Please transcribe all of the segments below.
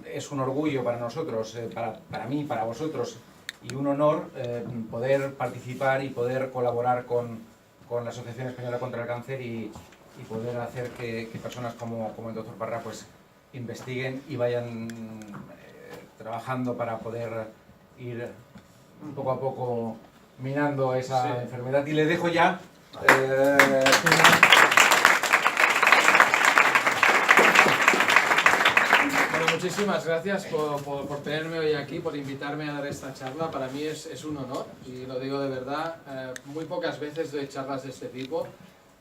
es un orgullo para nosotros, para mí, para vosotros, y un honor poder participar y poder colaborar con la Asociación Española contra el Cáncer y poder hacer que personas como el doctor Parra pues investiguen y vayan trabajando para poder ir poco a poco minando esa enfermedad. Y le dejo ya... Bueno, muchísimas gracias por tenerme hoy aquí, por invitarme a dar esta charla. Para mí es un honor y lo digo de verdad. Muy pocas veces doy charlas de este tipo.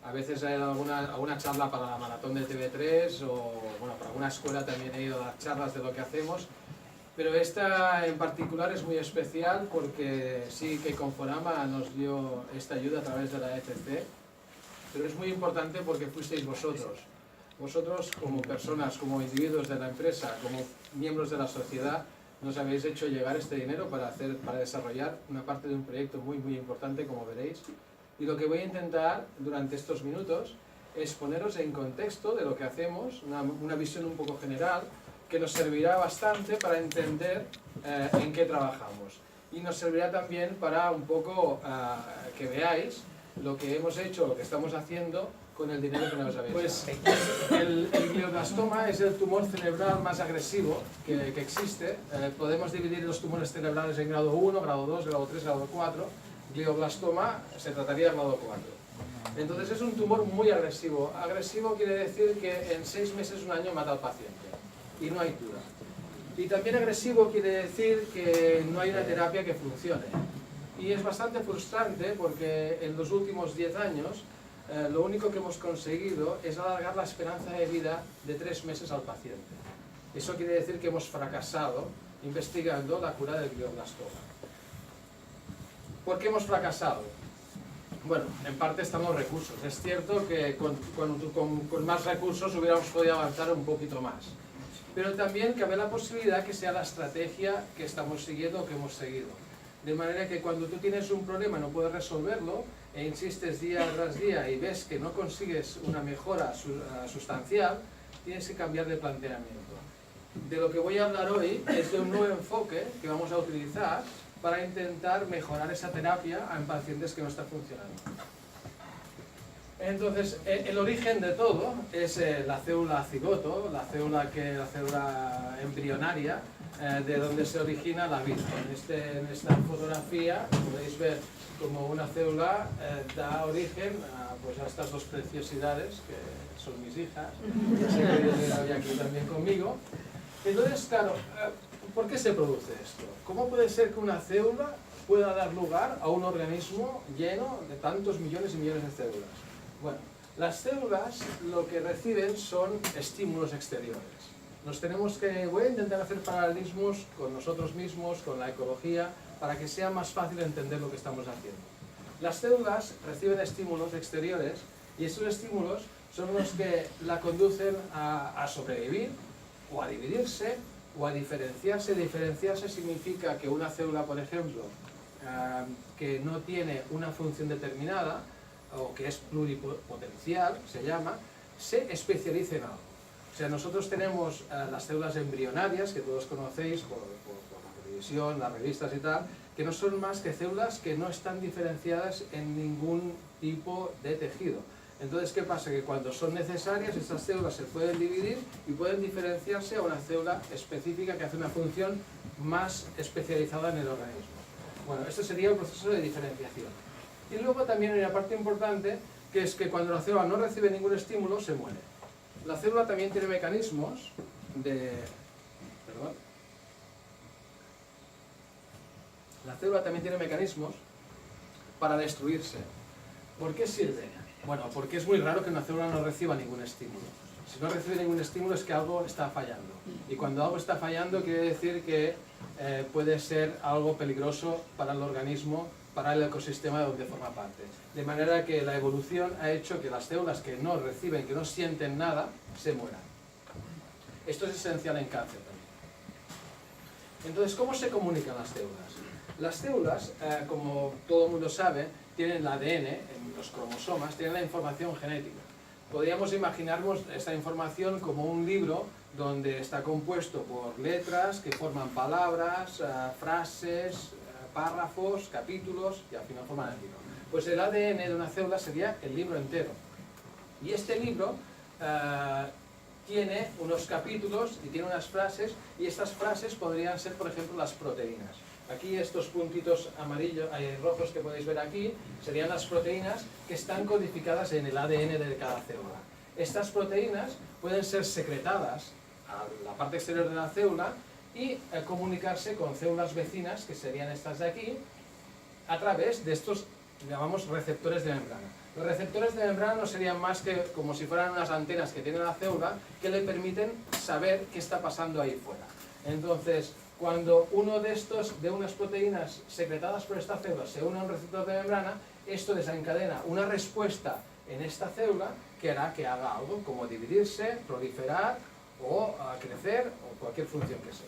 A veces he dado alguna charla para la maratón de TV3 o bueno, para alguna escuela también he ido a dar charlas de lo que hacemos. Pero esta en particular es muy especial porque sí que Conforama nos dio esta ayuda a través de la ECC, pero es muy importante porque fuisteis vosotros. Vosotros como personas, como individuos de la empresa, como miembros de la sociedad, nos habéis hecho llegar este dinero para desarrollar una parte de un proyecto muy importante, como veréis. Y lo que voy a intentar durante estos minutos es poneros en contexto de lo que hacemos, una visión un poco general, que nos servirá bastante para entender en qué trabajamos. Y nos servirá también para un poco que veáis lo que hemos hecho, lo que estamos haciendo con el dinero que nos habéis dado. Pues el glioblastoma es el tumor cerebral más agresivo que existe. Podemos dividir los tumores cerebrales en grado 1, grado 2, grado 3, grado 4. Glioblastoma se trataría de grado 4. Entonces es un tumor muy agresivo. Agresivo quiere decir que en 6 meses, un año mata al paciente. Y no hay cura. Y también agresivo quiere decir que no hay una terapia que funcione. Y es bastante frustrante porque en los últimos 10 años lo único que hemos conseguido es alargar la esperanza de vida de 3 meses al paciente. Eso quiere decir que hemos fracasado investigando la cura del glioblastoma. ¿Por qué hemos fracasado? Bueno, en parte están los recursos. Es cierto que con más recursos hubiéramos podido avanzar un poquito más. Pero también cabe la posibilidad que sea la estrategia que estamos siguiendo o que hemos seguido. De manera que cuando tú tienes un problema y no puedes resolverlo, e insistes día tras día y ves que no consigues una mejora sustancial, tienes que cambiar de planteamiento. De lo que voy a hablar hoy es de un nuevo enfoque que vamos a utilizar para intentar mejorar esa terapia en pacientes que no está funcionando. Entonces, el origen de todo es la célula cigoto, la célula embrionaria, de donde se origina la vida. En esta fotografía podéis ver como una célula da origen a estas dos preciosidades, que son mis hijas, que hoy aquí también conmigo. Entonces, claro, ¿por qué se produce esto? ¿Cómo puede ser que una célula pueda dar lugar a un organismo lleno de tantos millones y millones de células? Bueno, las células lo que reciben son estímulos exteriores. Voy a intentar hacer paralelismos con nosotros mismos, con la ecología, para que sea más fácil entender lo que estamos haciendo. Las células reciben estímulos exteriores y esos estímulos son los que la conducen a sobrevivir o a dividirse o a diferenciarse. Diferenciarse significa que una célula, por ejemplo, que no tiene una función determinada o que es pluripotencial, se llama, se especializa en algo. O sea, nosotros tenemos las células embrionarias, que todos conocéis por la televisión, las revistas y tal, que no son más que células que no están diferenciadas en ningún tipo de tejido. Entonces, ¿qué pasa? Que cuando son necesarias, estas células se pueden dividir y pueden diferenciarse a una célula específica que hace una función más especializada en el organismo. Bueno, este sería el proceso de diferenciación. Y luego también hay una parte importante, que es que cuando la célula no recibe ningún estímulo, se muere. La célula también tiene mecanismos La célula también tiene mecanismos para destruirse. ¿Por qué sirve? Bueno, porque es muy raro que una célula no reciba ningún estímulo. Si no recibe ningún estímulo es que algo está fallando. Y cuando algo está fallando quiere decir que puede ser algo peligroso para el organismo, para el ecosistema de donde forma parte. De manera que la evolución ha hecho que las células que no reciben, que no sienten nada, se mueran. Esto es esencial en cáncer también. Entonces, ¿cómo se comunican las células? Las células, como todo el mundo sabe, tienen el ADN, en los cromosomas, tienen la información genética. Podríamos imaginarnos esta información como un libro donde está compuesto por letras que forman palabras, frases, párrafos, capítulos y al final forman el libro. Pues el ADN de una célula sería el libro entero. Y este libro tiene unos capítulos y tiene unas frases, y estas frases podrían ser, por ejemplo, las proteínas. Aquí estos puntitos amarillos, rojos que podéis ver aquí, serían las proteínas que están codificadas en el ADN de cada célula. Estas proteínas pueden ser secretadas a la parte exterior de la célula y comunicarse con células vecinas, que serían estas de aquí, a través de estos, llamamos, receptores de membrana. Los receptores de membrana no serían más que como si fueran unas antenas que tiene la célula que le permiten saber qué está pasando ahí fuera. Entonces, cuando uno de unas proteínas secretadas por esta célula se une a un receptor de membrana, esto desencadena una respuesta en esta célula que hará que haga algo como dividirse, proliferar o crecer o cualquier función que sea.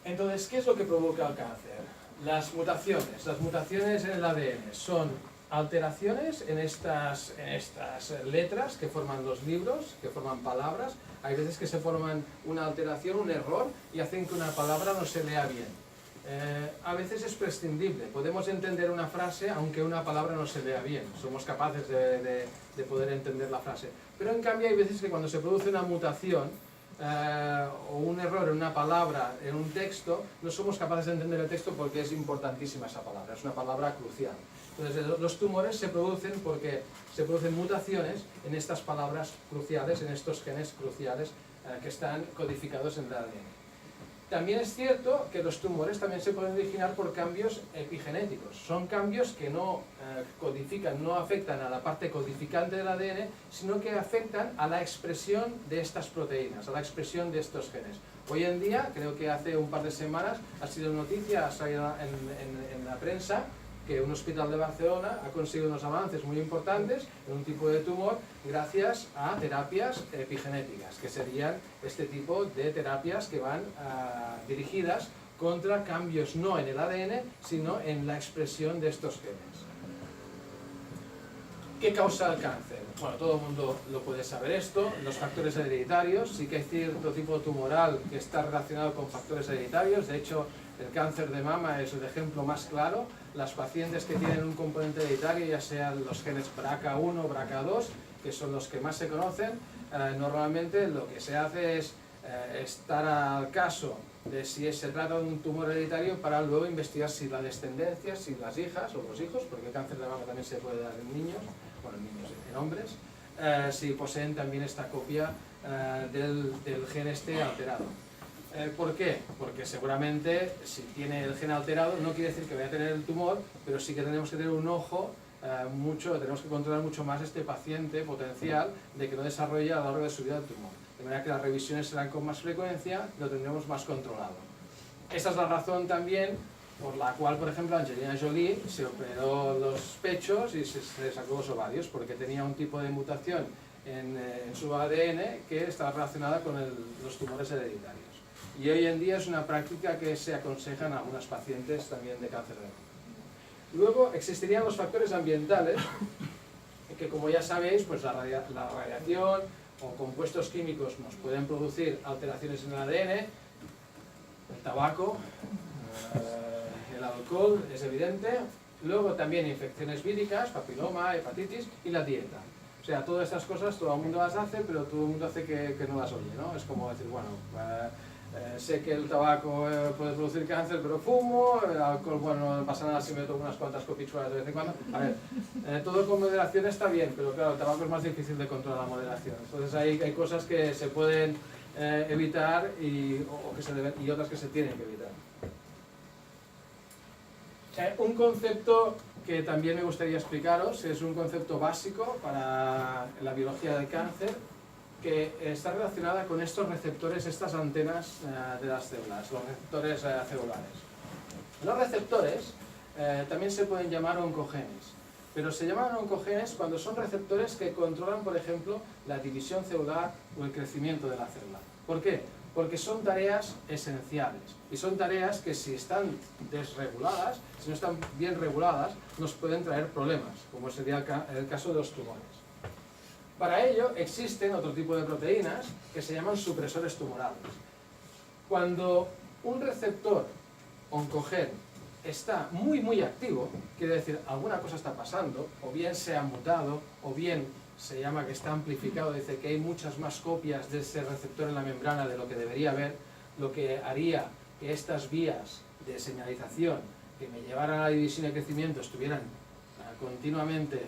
Entonces, ¿qué es lo que provoca el cáncer? Las mutaciones en el ADN son alteraciones en estas letras que forman los libros, que forman palabras. Hay veces que se forman una alteración, un error, y hacen que una palabra no se lea bien. A veces es prescindible, podemos entender una frase aunque una palabra no se lea bien, somos capaces de poder entender la frase. Pero en cambio hay veces que cuando se produce una mutación, o un error en una palabra, en un texto, no somos capaces de entender el texto porque es importantísima esa palabra, es una palabra crucial. Entonces los tumores se producen porque se producen mutaciones en estas palabras cruciales, en estos genes cruciales que están codificados en el ADN. También es cierto que los tumores también se pueden originar por cambios epigenéticos. Son cambios que no codifican, no afectan a la parte codificante del ADN, sino que afectan a la expresión de estas proteínas, a la expresión de estos genes. Hoy en día, creo que hace un par de semanas, ha sido noticia, ha salido en la prensa, que un hospital de Barcelona ha conseguido unos avances muy importantes en un tipo de tumor gracias a terapias epigenéticas, que serían este tipo de terapias que van dirigidas contra cambios no en el ADN, sino en la expresión de estos genes. ¿Qué causa el cáncer? Bueno, todo el mundo lo puede saber esto, los factores hereditarios, sí que hay cierto tipo tumoral que está relacionado con factores hereditarios, de hecho el cáncer de mama es el ejemplo más claro. Las pacientes que tienen un componente hereditario, ya sean los genes BRCA1 o BRCA2, que son los que más se conocen, normalmente lo que se hace es estar al caso de si se trata de un tumor hereditario para luego investigar si la descendencia, si las hijas o los hijos, porque el cáncer de mama también se puede dar en niños, bueno, en hombres, si poseen también esta copia del gen este alterado. ¿Por qué? Porque seguramente si tiene el gen alterado no quiere decir que vaya a tener el tumor, pero sí que tenemos que tener un ojo tenemos que controlar mucho más este paciente potencial de que no desarrolle a lo largo de su vida el tumor. De manera que las revisiones serán con más frecuencia, lo tendremos más controlado. Esta es la razón también por la cual, por ejemplo, Angelina Jolie se operó los pechos y se sacó los ovarios, porque tenía un tipo de mutación en su ADN que estaba relacionada con los tumores hereditarios. Y hoy en día es una práctica que se aconseja en algunas pacientes también de cáncer de mama. Luego existirían los factores ambientales, que como ya sabéis, pues la radiación o compuestos químicos nos pueden producir alteraciones en el ADN, el tabaco, el alcohol es evidente, luego también infecciones víricas, papiloma, hepatitis y la dieta. O sea, todas estas cosas todo el mundo las hace, pero todo el mundo hace que no las oye, ¿no? Es como decir, bueno, sé que el tabaco puede producir cáncer, pero fumo, el alcohol, bueno, no pasa nada si me tomo unas cuantas copichuelas de vez en cuando. A ver, todo con moderación está bien, pero claro, el tabaco es más difícil de controlar la moderación. Entonces hay cosas que se pueden evitar y otras que se tienen que evitar. Un concepto que también me gustaría explicaros, es un concepto básico para la biología del cáncer, que está relacionada con estos receptores, estas antenas de las células, los receptores celulares. Los receptores también se pueden llamar oncogenes, pero se llaman oncogenes cuando son receptores que controlan, por ejemplo, la división celular o el crecimiento de la célula. ¿Por qué? porque son tareas esenciales y son tareas que si están desreguladas, si no están bien reguladas, nos pueden traer problemas, como sería el caso de los tumores. Para ello existen otro tipo de proteínas que se llaman supresores tumorales. Cuando un receptor oncogen está muy activo, quiere decir alguna cosa está pasando, o bien se ha mutado, o bien se llama que está amplificado, dice que hay muchas más copias de ese receptor en la membrana de lo que debería haber, lo que haría que estas vías de señalización que me llevaran a la división y crecimiento estuvieran continuamente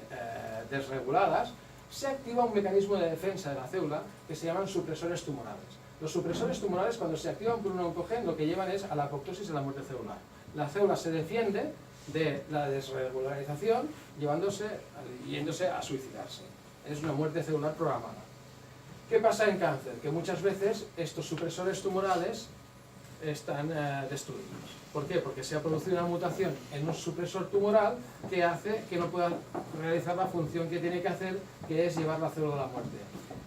desreguladas, se activa un mecanismo de defensa de la célula que se llaman supresores tumorales. Los supresores tumorales, cuando se activan por un oncogen, lo que llevan es a la apoptosis y la muerte celular. La célula se defiende de la desregularización yéndose a suicidarse. Es una muerte celular programada. ¿Qué pasa en cáncer? Que muchas veces estos supresores tumorales están destruidos. ¿Por qué? Porque se ha producido una mutación en un supresor tumoral que hace que no pueda realizar la función que tiene que hacer, que es llevar la célula a la muerte.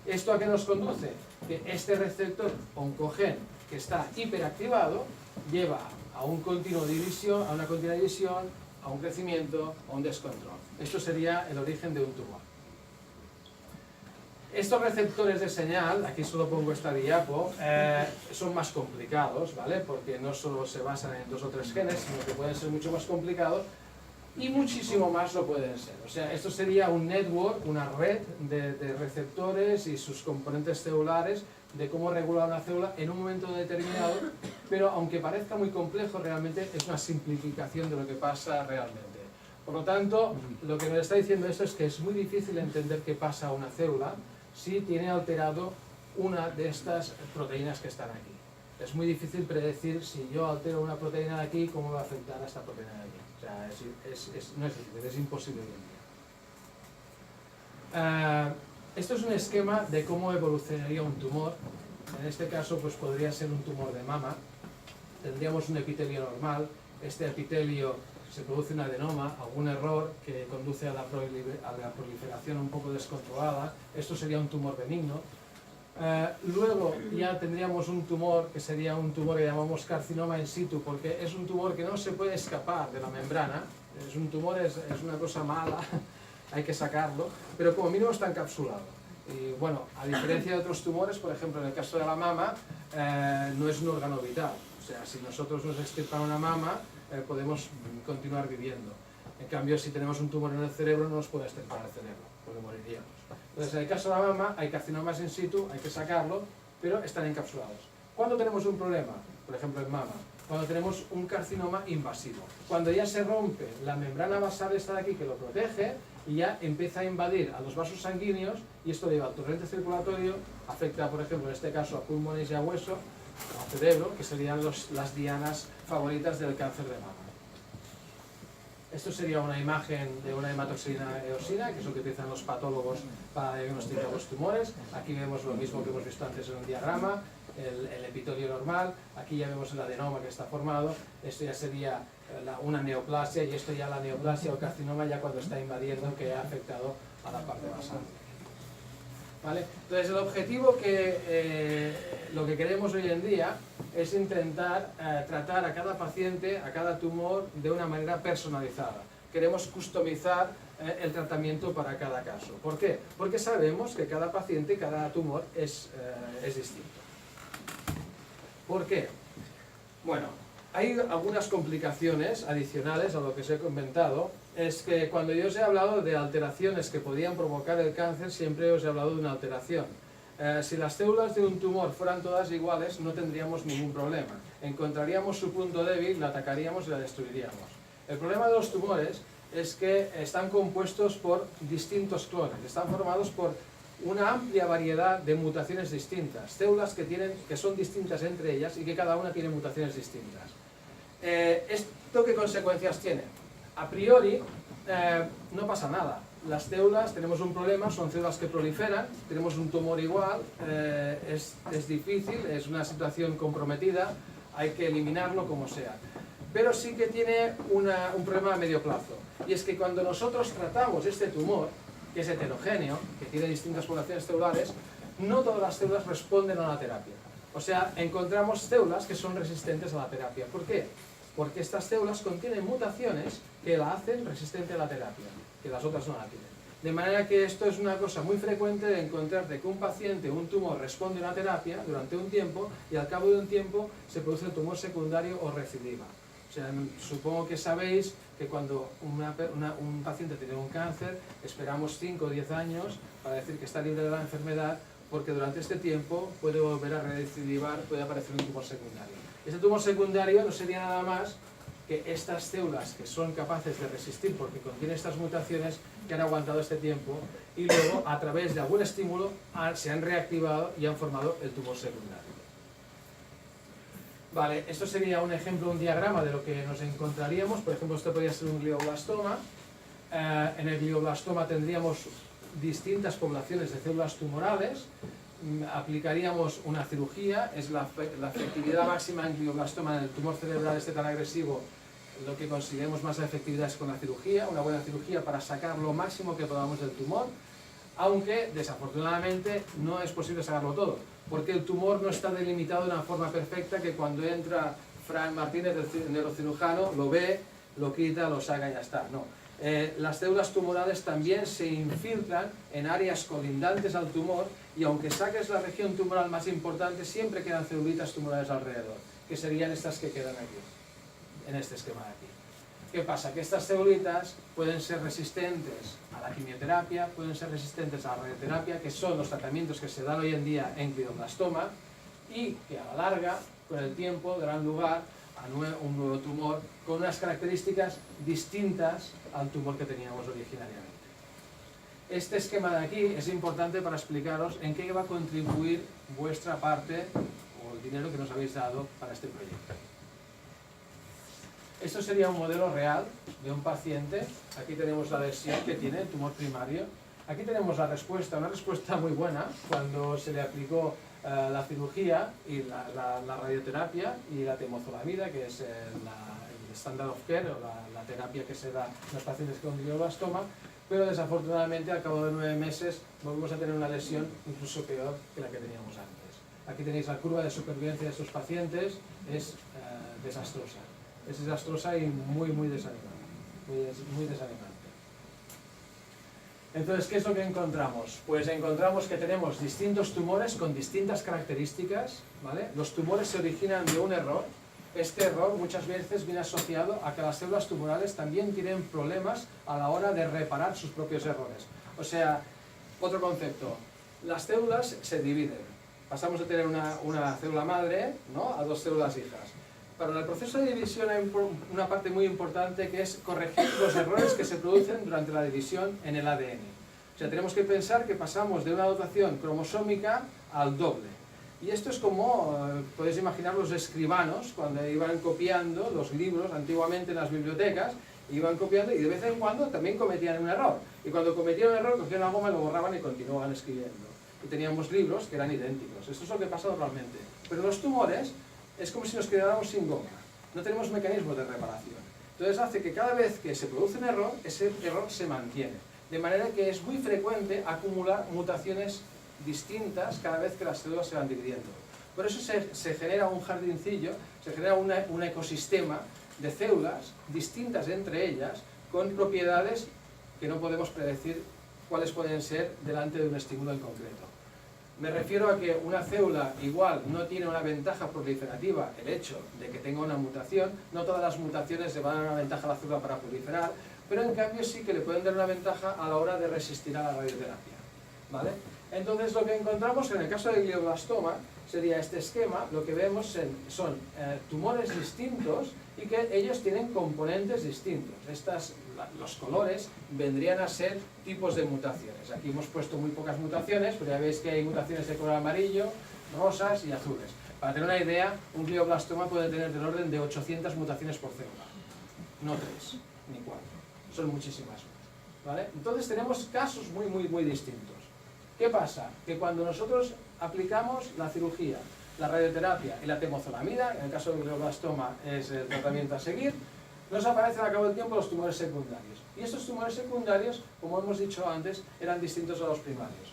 ¿Esto a qué nos conduce? Que este receptor oncogen que está hiperactivado lleva a una continua división, a un crecimiento, a un descontrol. Esto sería el origen de un tumor. Estos receptores de señal, aquí solo pongo esta diapo, son más complicados, ¿vale? Porque no solo se basan en 2 o 3 genes, sino que pueden ser mucho más complicados y muchísimo más lo pueden ser. O sea, esto sería un network, una red de receptores y sus componentes celulares de cómo regular una célula en un momento determinado, pero aunque parezca muy complejo, realmente es una simplificación de lo que pasa realmente. Por lo tanto, lo que nos está diciendo esto es que es muy difícil entender qué pasa a una célula si tiene alterado una de estas proteínas que están aquí. Es muy difícil predecir si yo altero una proteína de aquí, cómo va a afectar a esta proteína de aquí. O sea, no es difícil, es imposible hoy en día. Esto es un esquema de cómo evolucionaría un tumor. En este caso, pues podría ser un tumor de mama. Tendríamos un epitelio normal. Este epitelio se produce un adenoma, algún error que conduce a la proliferación un poco descontrolada. Esto sería un tumor benigno. Luego ya tendríamos un tumor que sería un tumor que llamamos carcinoma in situ, porque es un tumor que no se puede escapar de la membrana. Es un tumor, es una cosa mala, hay que sacarlo, pero como mínimo está encapsulado. Y bueno, a diferencia de otros tumores, por ejemplo en el caso de la mama, no es un órgano vital. O sea, si nosotros nos extirpan una mama, podemos continuar viviendo. En cambio, si tenemos un tumor en el cerebro, no nos puede extirpar el cerebro, porque moriríamos. Entonces, en el caso de la mama, hay carcinomas in situ, hay que sacarlo, pero están encapsulados. ¿Cuándo tenemos un problema? Por ejemplo, en mama. Cuando tenemos un carcinoma invasivo. Cuando ya se rompe la membrana basal esta de aquí que lo protege y ya empieza a invadir a los vasos sanguíneos y esto lleva al torrente circulatorio, afecta, por ejemplo, en este caso a pulmones y a hueso, al cerebro, que serían las dianas favoritas del cáncer de mama. Esto sería una imagen de una hematoxina eosina, que es lo que utilizan los patólogos para diagnosticar los tumores. Aquí vemos lo mismo que hemos visto antes en un diagrama, el epitelio normal. Aquí ya vemos el adenoma que está formado. Esto ya sería una neoplasia, y esto ya la neoplasia o carcinoma ya cuando está invadiendo, que ha afectado a la parte basal. ¿Vale? Entonces el objetivo lo que queremos hoy en día es intentar tratar a cada paciente, a cada tumor de una manera personalizada. Queremos customizar el tratamiento para cada caso. ¿Por qué? Porque sabemos que cada paciente, cada tumor es distinto. ¿Por qué? Bueno, hay algunas complicaciones adicionales a lo que os he comentado. Es que cuando yo os he hablado de alteraciones que podían provocar el cáncer, siempre os he hablado de una alteración. Si las células de un tumor fueran todas iguales, no tendríamos ningún problema. Encontraríamos su punto débil, la atacaríamos y la destruiríamos. El problema de los tumores es que están compuestos por distintos clones, están formados por una amplia variedad de mutaciones distintas, células que son distintas entre ellas y que cada una tiene mutaciones distintas. ¿Esto qué consecuencias tiene? A priori no pasa nada. Las células, tenemos un problema, son células que proliferan, tenemos un tumor igual, es difícil, es una situación comprometida, hay que eliminarlo como sea. Pero sí que tiene un problema a medio plazo, y es que cuando nosotros tratamos este tumor, que es heterogéneo, que tiene distintas poblaciones celulares, no todas las células responden a la terapia. O sea, encontramos células que son resistentes a la terapia. ¿Por qué? Porque estas células contienen mutaciones que la hacen resistente a la terapia, que las otras no la tienen. De manera que esto es una cosa muy frecuente de encontrarte que un paciente, un tumor, responde a una terapia durante un tiempo y al cabo de un tiempo se produce el tumor secundario o recidiva. O sea, supongo que sabéis que cuando un paciente tiene un cáncer, esperamos 5 o 10 años para decir que está libre de la enfermedad, porque durante este tiempo puede volver a recidivar, puede aparecer un tumor secundario. Este tumor secundario no sería nada más que estas células que son capaces de resistir porque contienen estas mutaciones que han aguantado este tiempo y luego a través de algún estímulo se han reactivado y han formado el tumor secundario. Vale, esto sería un ejemplo, un diagrama de lo que nos encontraríamos. Por ejemplo, esto podría ser un glioblastoma. En el glioblastoma tendríamos distintas poblaciones de células tumorales. Aplicaríamos una cirugía, es la efectividad máxima en glioblastoma, en el tumor cerebral este tan agresivo. Lo que conseguiremos más efectividad es con la cirugía, una buena cirugía para sacar lo máximo que podamos del tumor, aunque desafortunadamente no es posible sacarlo todo, porque el tumor no está delimitado de una forma perfecta que cuando entra Fran Martínez, el neurocirujano, lo ve, lo quita, lo saca y ya está. No. Las células tumorales también se infiltran en áreas colindantes al tumor y aunque saques la región tumoral más importante, siempre quedan celulitas tumorales alrededor, que serían estas que quedan aquí, en este esquema de aquí. ¿Qué pasa? Que estas celulitas pueden ser resistentes a la quimioterapia, pueden ser resistentes a la radioterapia, que son los tratamientos que se dan hoy en día en glioblastoma y que a la larga, con el tiempo, darán lugar a un nuevo tumor con unas características distintas al tumor que teníamos originariamente. Este esquema de aquí es importante para explicaros en qué va a contribuir vuestra parte o el dinero que nos habéis dado para este proyecto. Esto sería un modelo real de un paciente. Aquí tenemos la lesión que tiene, el tumor primario. Aquí tenemos la respuesta, una respuesta muy buena cuando se le aplicó la cirugía y la radioterapia y la temozolomida, que es el standard of care o la terapia que se da en los pacientes con glioblastoma, pero desafortunadamente al cabo de 9 meses volvemos a tener una lesión incluso peor que la que teníamos antes. Aquí tenéis la curva de supervivencia de estos pacientes, es desastrosa. Es desastrosa y muy desanimante. Muy desanimante. Entonces, ¿qué es lo que encontramos? Pues encontramos que tenemos distintos tumores con distintas características, ¿vale? Los tumores se originan de un error. Este error muchas veces viene asociado a que las células tumorales también tienen problemas a la hora de reparar sus propios errores. O sea, otro concepto, las células se dividen. Pasamos de tener una célula madre, ¿no?, a 2 células hijas. Pero en el proceso de división hay una parte muy importante que es corregir los errores que se producen durante la división en el ADN. O sea, tenemos que pensar que pasamos de una dotación cromosómica al doble. Y esto es como, podéis imaginar, los escribanos cuando iban copiando los libros antiguamente en las bibliotecas, iban copiando y de vez en cuando también cometían un error. Y cuando cometían un error, cogían la goma, lo borraban y continuaban escribiendo. Y teníamos libros que eran idénticos. Esto es lo que pasa normalmente. Pero los tumores es como si nos quedáramos sin goma. No tenemos mecanismos de reparación. Entonces hace que cada vez que se produce un error, ese error se mantiene. De manera que es muy frecuente acumular mutaciones distintas cada vez que las células se van dividiendo. Por eso se genera un jardincillo, se genera un ecosistema de células distintas entre ellas, con propiedades que no podemos predecir cuáles pueden ser delante de un estímulo en concreto. Me refiero a que una célula igual no tiene una ventaja proliferativa, el hecho de que tenga una mutación, no todas las mutaciones le van a dar una ventaja a la célula para proliferar, pero en cambio sí que le pueden dar una ventaja a la hora de resistir a la radioterapia, ¿vale? Entonces lo que encontramos en el caso del glioblastoma sería este esquema. Lo que vemos son tumores distintos y que ellos tienen componentes distintos. Los colores vendrían a ser tipos de mutaciones. Aquí hemos puesto muy pocas mutaciones, pero ya veis que hay mutaciones de color amarillo, rosas y azules. Para tener una idea, un glioblastoma puede tener del orden de 800 mutaciones por célula. No 3, ni 4. Son muchísimas. ¿Vale? Entonces tenemos casos muy distintos. ¿Qué pasa? Que cuando nosotros aplicamos la cirugía, la radioterapia y la temozolomida, en el caso del glioblastoma es el tratamiento a seguir, nos aparecen al cabo del tiempo los tumores secundarios. Y estos tumores secundarios, como hemos dicho antes, eran distintos a los primarios.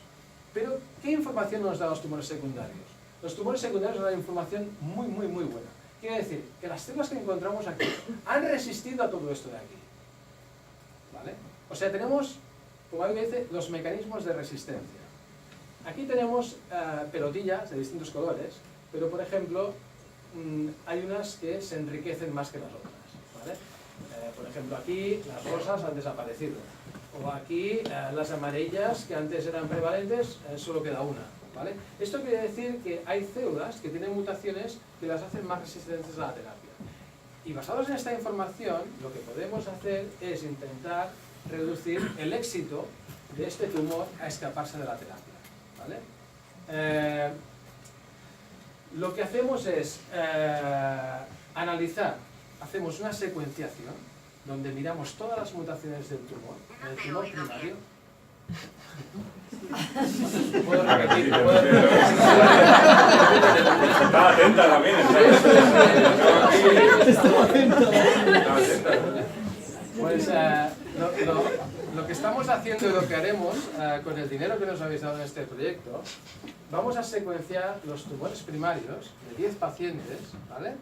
Pero, ¿qué información nos dan los tumores secundarios? Los tumores secundarios dan información muy buena. Quiere decir que las células que encontramos aquí han resistido a todo esto de aquí. ¿Vale? O sea, tenemos, como alguien dice, los mecanismos de resistencia. Aquí tenemos pelotillas de distintos colores, pero por ejemplo, hay unas que se enriquecen más que las otras. ¿Vale? Por ejemplo, aquí las rosas han desaparecido. O aquí las amarillas, que antes eran prevalentes, solo queda una. ¿Vale? Esto quiere decir que hay células que tienen mutaciones que las hacen más resistentes a la terapia. Y basados en esta información, lo que podemos hacer es intentar reducir el éxito de este tumor a escaparse de la terapia. ¿Vale? Lo que hacemos es analizar, hacemos una secuenciación donde miramos todas las mutaciones del tumor, en el tumor primario. Puedo repetir, Está atenta también. Pues lo que estamos haciendo y lo que haremos con el dinero que nos habéis dado en este proyecto, vamos a secuenciar los tumores primarios de 10 pacientes, ¿vale?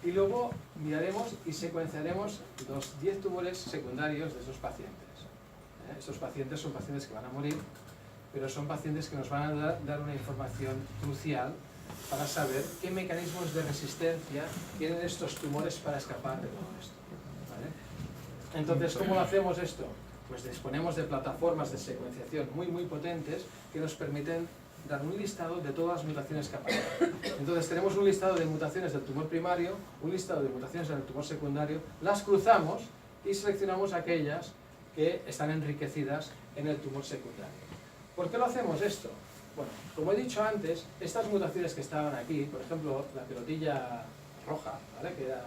Y luego miraremos y secuenciaremos los 10 tumores secundarios de esos pacientes. Estos pacientes son pacientes que van a morir, pero son pacientes que nos van a dar una información crucial para saber qué mecanismos de resistencia tienen estos tumores para escapar de todo esto. ¿Vale? Entonces, ¿cómo lo hacemos esto? Pues disponemos de plataformas de secuenciación muy potentes que nos permiten dar un listado de todas las mutaciones que aparecen. Entonces tenemos un listado de mutaciones del tumor primario, un listado de mutaciones del tumor secundario, las cruzamos y seleccionamos aquellas que están enriquecidas en el tumor secundario. ¿Por qué lo hacemos esto? Bueno, como he dicho antes, estas mutaciones que estaban aquí, por ejemplo, la pelotilla roja, ¿vale? Que era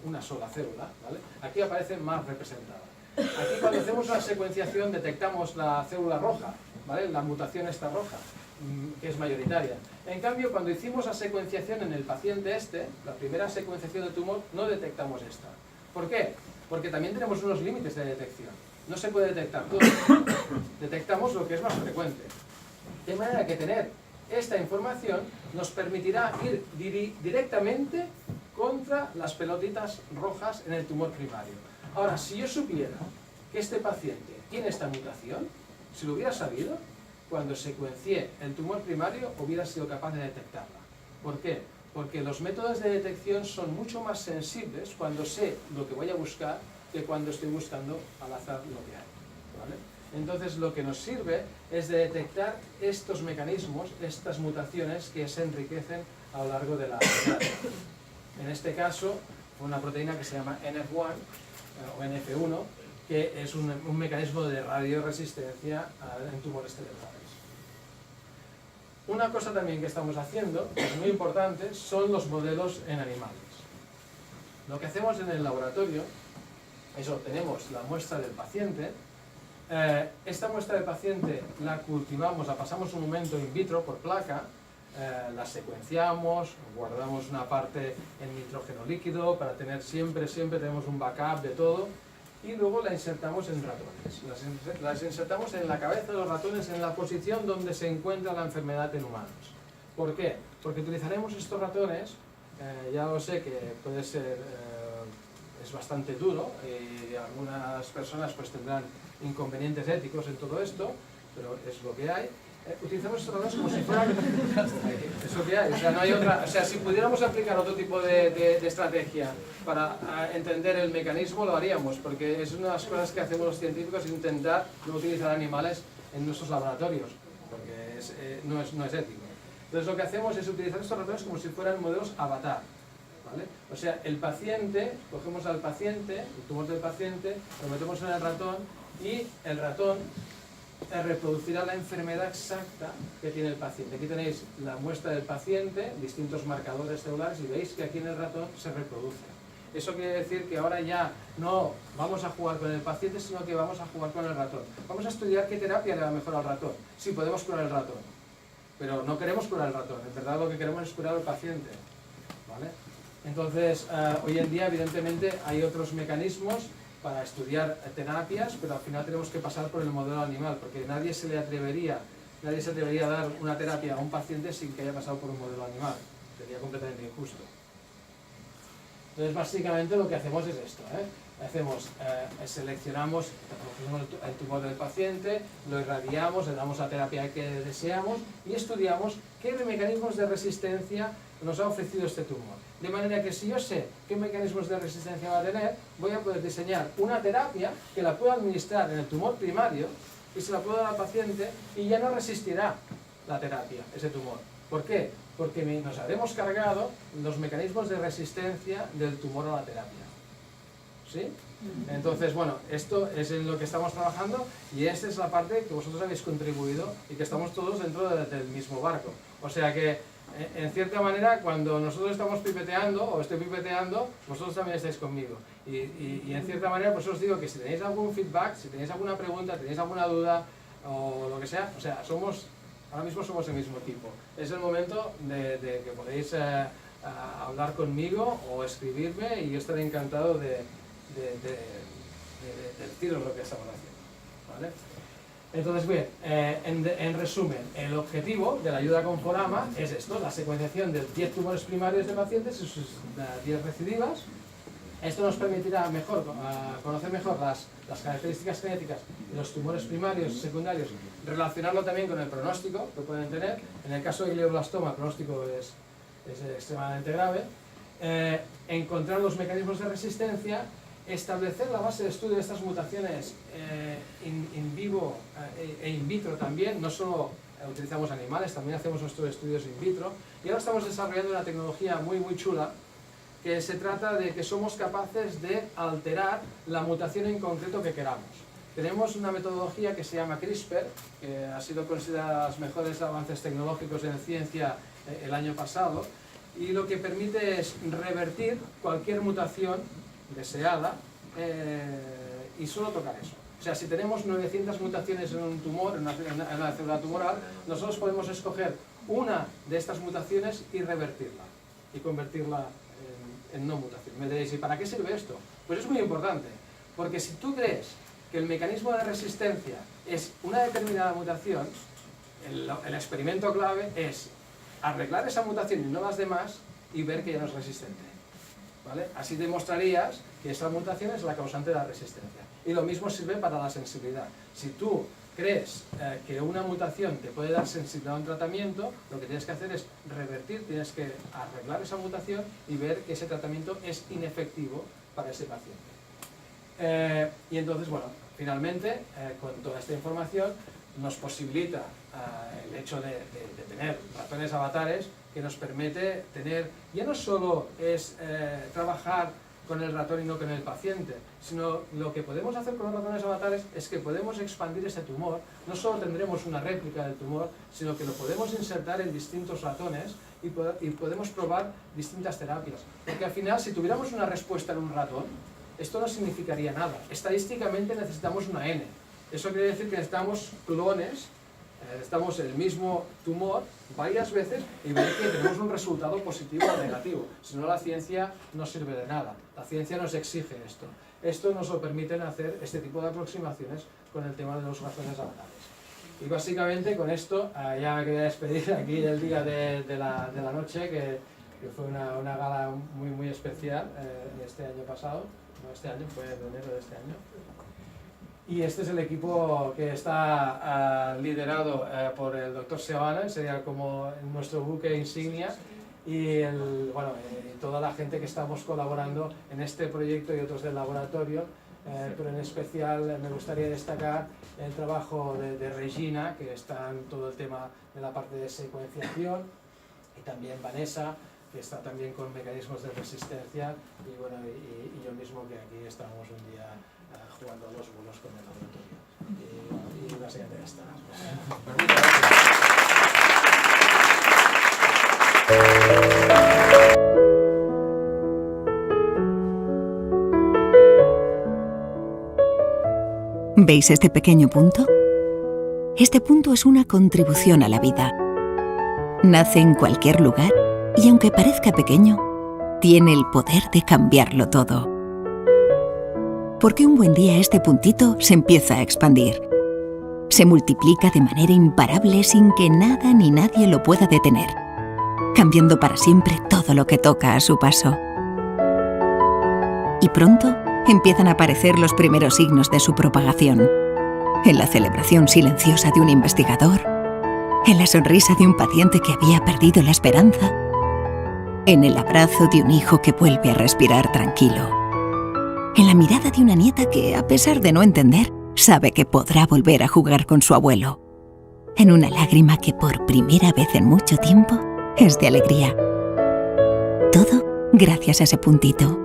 una sola célula, ¿vale? Aquí aparecen más representadas. Aquí cuando hacemos una secuenciación detectamos la célula roja, ¿vale? La mutación esta roja, que es mayoritaria. En cambio, cuando hicimos la secuenciación en el paciente la primera secuenciación del tumor, no detectamos esta. ¿Por qué? Porque también tenemos unos límites de detección. No se puede detectar todo. Detectamos lo que es más frecuente. De manera que tener esta información nos permitirá ir directamente contra las pelotitas rojas en el tumor primario. Ahora, si yo supiera que este paciente tiene esta mutación, si lo hubiera sabido, cuando secuencié el tumor primario hubiera sido capaz de detectarla. ¿Por qué? Porque los métodos de detección son mucho más sensibles cuando sé lo que voy a buscar que cuando estoy buscando al azar lo que hay. ¿Vale? Entonces lo que nos sirve es de detectar estos mecanismos, estas mutaciones que se enriquecen a lo largo de la terapia. En este caso, una proteína que se llama NF1 o NF1, que es un mecanismo de radioresistencia en tumores cerebrales. Una cosa también que estamos haciendo, que es muy importante, son los modelos en animales. Lo que hacemos en el laboratorio es obtenemos la muestra del paciente. Esta muestra del paciente la cultivamos, la pasamos un momento in vitro por placa, la secuenciamos, guardamos una parte en nitrógeno líquido para tener siempre tenemos un backup de todo, y luego la insertamos en ratones. Las insertamos en la cabeza de los ratones en la posición donde se encuentra la enfermedad en humanos. ¿Por qué? Porque utilizaremos estos ratones, ya lo sé que puede ser, es bastante duro y algunas personas pues tendrán inconvenientes éticos en todo esto, pero es lo que hay. Utilizamos estos ratones como si fueran... es lo que hay, o sea, no hay otra... O sea, si pudiéramos aplicar otro tipo de estrategia para entender el mecanismo, lo haríamos, porque es una de las cosas que hacemos los científicos, es intentar no utilizar animales en nuestros laboratorios, porque no es ético. Entonces lo que hacemos es utilizar estos ratones como si fueran modelos avatar. ¿Vale? O sea, el paciente, cogemos al paciente, el tumor del paciente, lo metemos en el ratón y el ratón reproducirá la enfermedad exacta que tiene el paciente. Aquí tenéis la muestra del paciente, distintos marcadores celulares y veis que aquí en el ratón se reproduce. Eso quiere decir que ahora ya no vamos a jugar con el paciente, sino que vamos a jugar con el ratón. Vamos a estudiar qué terapia le va mejor al ratón. Sí, podemos curar el ratón, pero no queremos curar el ratón. En verdad lo que queremos es curar al paciente. ¿Vale? Entonces, hoy en día, evidentemente, hay otros mecanismos para estudiar terapias, pero al final tenemos que pasar por el modelo animal, porque nadie se le atrevería nadie se debería dar una terapia a un paciente sin que haya pasado por un modelo animal. Sería completamente injusto. Entonces, básicamente lo que hacemos es esto, seleccionamos el tumor del paciente, lo irradiamos, le damos la terapia que deseamos y estudiamos qué mecanismos de resistencia nos ha ofrecido este tumor. De manera que si yo sé qué mecanismos de resistencia va a tener, voy a poder diseñar una terapia que la pueda administrar en el tumor primario y se la puedo dar al paciente y ya no resistirá la terapia, ese tumor. ¿Por qué? Porque nos habremos cargado los mecanismos de resistencia del tumor a la terapia. ¿Sí? Entonces, bueno, esto es en lo que estamos trabajando y esta es la parte que vosotros habéis contribuido y que estamos todos dentro del mismo barco. O sea que, en cierta manera, cuando nosotros estamos pipeteando o estoy pipeteando, vosotros también estáis conmigo. Y en cierta manera, pues os digo que si tenéis algún feedback, si tenéis alguna pregunta, tenéis alguna duda o lo que sea, o sea, ahora mismo somos el mismo equipo. Es el momento de que podéis hablar conmigo o escribirme y yo estaré encantado de deciros lo que estamos haciendo, ¿vale? Entonces, bien, en resumen, el objetivo de la ayuda con Forama es esto, la secuenciación de 10 tumores primarios de pacientes y sus 10 recidivas. Esto nos permitirá conocer mejor las características genéticas de los tumores primarios y secundarios, relacionarlo también con el pronóstico que pueden tener. En el caso de glioblastoma, el pronóstico es extremadamente grave. Encontrar los mecanismos de resistencia, establecer la base de estudio de estas mutaciones in vivo e in vitro también, no solo utilizamos animales, también hacemos nuestros estudios in vitro, y ahora estamos desarrollando una tecnología muy chula, que se trata de que somos capaces de alterar la mutación en concreto que queramos. Tenemos una metodología que se llama CRISPR, que ha sido considerada de los mejores avances tecnológicos en ciencia el año pasado, y lo que permite es revertir cualquier mutación deseada y solo tocar eso. O sea, si tenemos 900 mutaciones en un tumor, en una célula tumoral, nosotros podemos escoger una de estas mutaciones y revertirla, y convertirla en no mutación. Me diréis, ¿y para qué sirve esto? Pues es muy importante, porque si tú crees que el mecanismo de resistencia es una determinada mutación, el experimento clave es arreglar esa mutación y no las demás y ver que ya no es resistente, ¿vale? Así demostrarías que esa mutación es la causante de la resistencia. Y lo mismo sirve para la sensibilidad. Si tú crees que una mutación te puede dar sensibilidad a un tratamiento, lo que tienes que hacer es revertir, tienes que arreglar esa mutación y ver que ese tratamiento es inefectivo para ese paciente. Y entonces, bueno, finalmente, con toda esta información, nos posibilita el hecho de tener ratones avatares que nos permite tener, ya no solo es trabajar con el ratón y no con el paciente, sino lo que podemos hacer con los ratones avatares es que podemos expandir ese tumor, no solo tendremos una réplica del tumor, sino que lo podemos insertar en distintos ratones y podemos probar distintas terapias. Porque al final, si tuviéramos una respuesta en un ratón, esto no significaría nada. Estadísticamente necesitamos una N. Eso quiere decir que necesitamos clones, necesitamos el mismo tumor varias veces y ver que tenemos un resultado positivo o negativo. Si no, la ciencia no sirve de nada. La ciencia nos exige esto. Esto nos lo permiten hacer este tipo de aproximaciones con el tema de los ratones avatares. Y básicamente con esto ya me quería despedir aquí el día de la noche, que fue una gala muy especial este año pasado. No este año, fue en enero de este año. Y este es el equipo que está liderado por el Dr. Seoane, sería como nuestro buque insignia, y toda la gente que estamos colaborando en este proyecto y otros del laboratorio, pero en especial me gustaría destacar el trabajo de Regina, que está en todo el tema de la parte de secuenciación, y también Vanessa, que está también con mecanismos de resistencia, y bueno, y yo mismo, que aquí estamos un día jugando a los bolos con el laboratorio. Y básicamente ya está. ¿Veis este pequeño punto? Este punto es una contribución a la vida. Nace en cualquier lugar y, aunque parezca pequeño, tiene el poder de cambiarlo todo. Porque un buen día este puntito se empieza a expandir. se multiplica de manera imparable sin que nada ni nadie lo pueda detener, cambiando para siempre todo lo que toca a su paso. Y pronto empiezan a aparecer los primeros signos de su propagación. En la celebración silenciosa de un investigador, en la sonrisa de un paciente que había perdido la esperanza, en el abrazo de un hijo que vuelve a respirar tranquilo, en la mirada de una nieta que, a pesar de no entender, sabe que podrá volver a jugar con su abuelo, en una lágrima que por primera vez en mucho tiempo es de alegría. Todo gracias a ese puntito.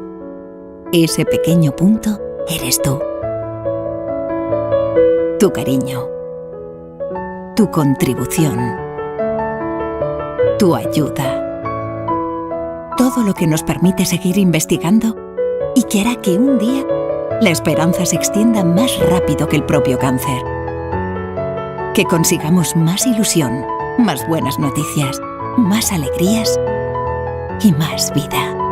Ese pequeño punto eres tú. Tu cariño, tu contribución, tu ayuda. Todo lo que nos permite seguir investigando y que hará que un día la esperanza se extienda más rápido que el propio cáncer. Que consigamos más ilusión, más buenas noticias, más alegrías y más vida.